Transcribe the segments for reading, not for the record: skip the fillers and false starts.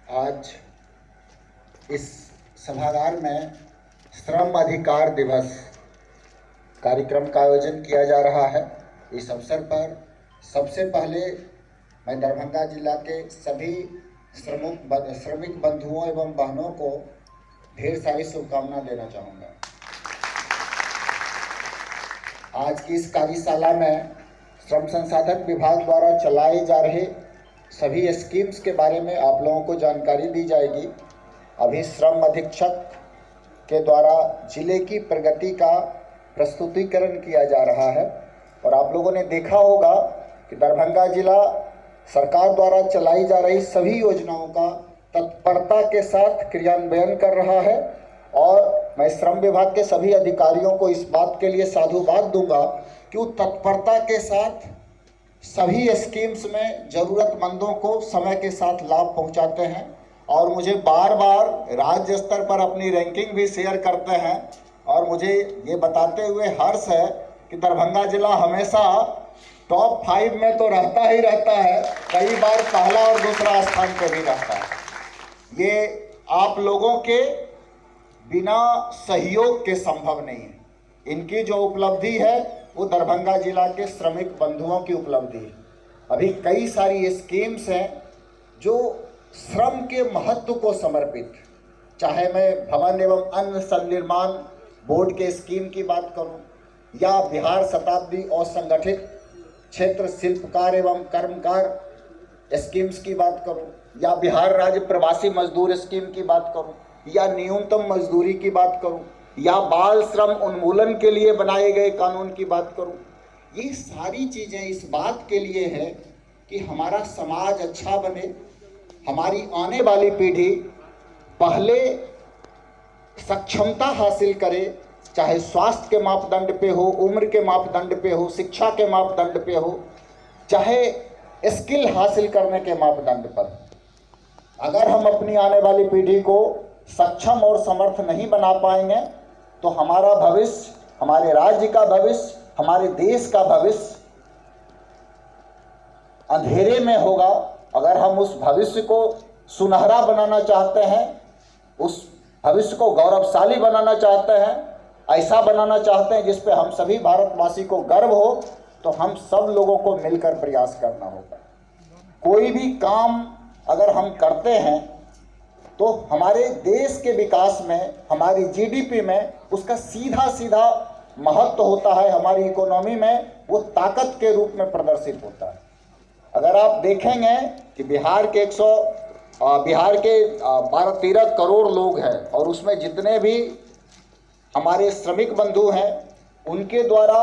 आज इस सभागार में श्रम अधिकार दिवस कार्यक्रम का आयोजन किया जा रहा है। इस अवसर पर सबसे पहले मैं दरभंगा जिला के सभी श्रमिक बंधुओं एवं बहनों को ढेर सारी शुभकामना देना चाहूँगा। आज की इस कार्यशाला में श्रम संसाधन विभाग द्वारा चलाए जा रहे सभी स्कीम्स के बारे में आप लोगों को जानकारी दी जाएगी। अभी श्रम अधीक्षक के द्वारा जिले की प्रगति का प्रस्तुतिकरण किया जा रहा है और आप लोगों ने देखा होगा कि दरभंगा जिला सरकार द्वारा चलाई जा रही सभी योजनाओं का तत्परता के साथ क्रियान्वयन कर रहा है। और मैं श्रम विभाग के सभी अधिकारियों को इस बात के लिए साधुवाद दूंगा कि वो तत्परता के साथ सभी स्कीम्स में ज़रूरतमंदों को समय के साथ लाभ पहुंचाते हैं और मुझे बार बार राज्य स्तर पर अपनी रैंकिंग भी शेयर करते हैं। और मुझे ये बताते हुए हर्ष है कि दरभंगा जिला हमेशा टॉप 5 में तो रहता ही रहता है, कई बार पहला और दूसरा स्थान पर भी रहता है। ये आप लोगों के बिना सहयोग के संभव नहीं है। इनकी जो उपलब्धि है वो दरभंगा जिला के श्रमिक बंधुओं की उपलब्धि है। अभी कई सारी स्कीम्स हैं जो श्रम के महत्व को समर्पित, चाहे मैं भवन एवं अन्य सन्निर्माण बोर्ड के स्कीम की बात करूं या बिहार शताब्दी असंगठित क्षेत्र शिल्पकार एवं कर्मकार स्कीम्स की बात करूं या बिहार राज्य प्रवासी मजदूर स्कीम की बात करूं या न्यूनतम मजदूरी की बात करूं या बाल श्रम उन्मूलन के लिए बनाए गए कानून की बात करूं, ये सारी चीज़ें इस बात के लिए है कि हमारा समाज अच्छा बने, हमारी आने वाली पीढ़ी पहले सक्षमता हासिल करे, चाहे स्वास्थ्य के मापदंड पे हो, उम्र के मापदंड पे हो, शिक्षा के मापदंड पे हो, चाहे स्किल हासिल करने के मापदंड पर। अगर हम अपनी आने वाली पीढ़ी को सक्षम और समर्थ नहीं बना पाएंगे तो हमारा भविष्य, हमारे राज्य का भविष्य, हमारे देश का भविष्य अंधेरे में होगा। अगर हम उस भविष्य को सुनहरा बनाना चाहते हैं, उस भविष्य को गौरवशाली बनाना चाहते हैं, ऐसा बनाना चाहते हैं जिस पे हम सभी भारतवासी को गर्व हो, तो हम सब लोगों को मिलकर प्रयास करना होगा। कोई भी काम अगर हम करते हैं तो हमारे देश के विकास में, हमारी जीडीपी में उसका सीधा सीधा महत्व होता है, हमारी इकोनॉमी में वो ताकत के रूप में प्रदर्शित होता है। अगर आप देखेंगे कि बिहार के 12-13 करोड़ लोग हैं और उसमें जितने भी हमारे श्रमिक बंधु हैं उनके द्वारा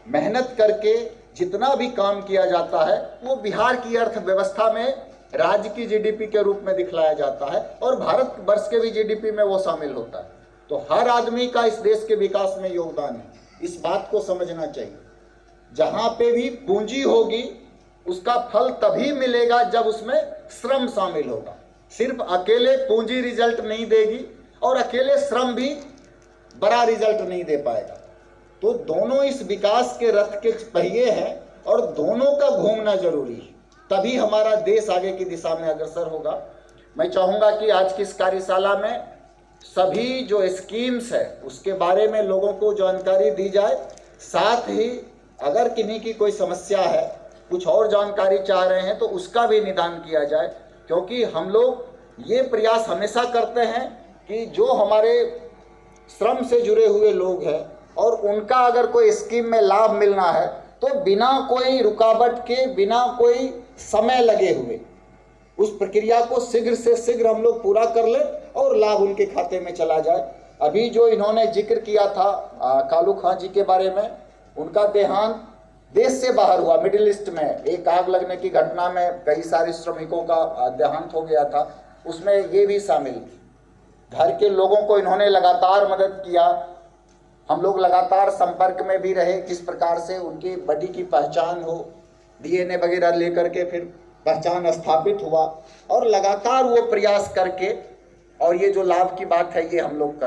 मेहनत करके जितना भी काम किया जाता है वो बिहार की अर्थव्यवस्था में राज्य की जीडीपी के रूप में दिखलाया जाता है और भारत वर्ष के भी जीडीपी में वो शामिल होता है। तो हर आदमी का इस देश के विकास में योगदान है, इस बात को समझना चाहिए। जहाँ पे भी पूंजी होगी उसका फल तभी मिलेगा जब उसमें श्रम शामिल होगा। सिर्फ अकेले पूंजी रिजल्ट नहीं देगी और अकेले श्रम भी बड़ा रिजल्ट नहीं दे पाएगा। तो दोनों इस विकास के रथ के पहिए हैं और दोनों का घूमना जरूरी है, तभी हमारा देश आगे की दिशा में अग्रसर होगा। मैं चाहूँगा कि आज की इस कार्यशाला में सभी जो स्कीम्स है उसके बारे में लोगों को जानकारी दी जाए। साथ ही अगर किन्हीं की कोई समस्या है, कुछ और जानकारी चाह रहे हैं तो उसका भी निदान किया जाए, क्योंकि हम लोग ये प्रयास हमेशा करते हैं कि जो हमारे श्रम से जुड़े हुए लोग हैं और उनका अगर कोई स्कीम में लाभ मिलना है तो बिना कोई रुकावट के, बिना कोई समय लगे हुए उस प्रक्रिया को शीघ्र से शीघ्र हम लोग पूरा कर लें और लाभ उनके खाते में चला जाए। अभी जो इन्होंने जिक्र किया था कालू खां जी के बारे में, उनका देहांत देश से बाहर हुआ। मिडिल ईस्ट में एक आग लगने की घटना में कई सारे श्रमिकों का देहांत हो गया था, उसमें ये भी शामिल थी। घर के लोगों को इन्होंने लगातार मदद किया, हम लोग लगातार संपर्क में भी रहे, किस प्रकार से उनकी बॉडी की पहचान हो, डीएनए वगैरह लेकर के फिर पहचान स्थापित हुआ और लगातार वो प्रयास करके, और ये जो लाभ की बात है ये हम लोग कर रहे हैं।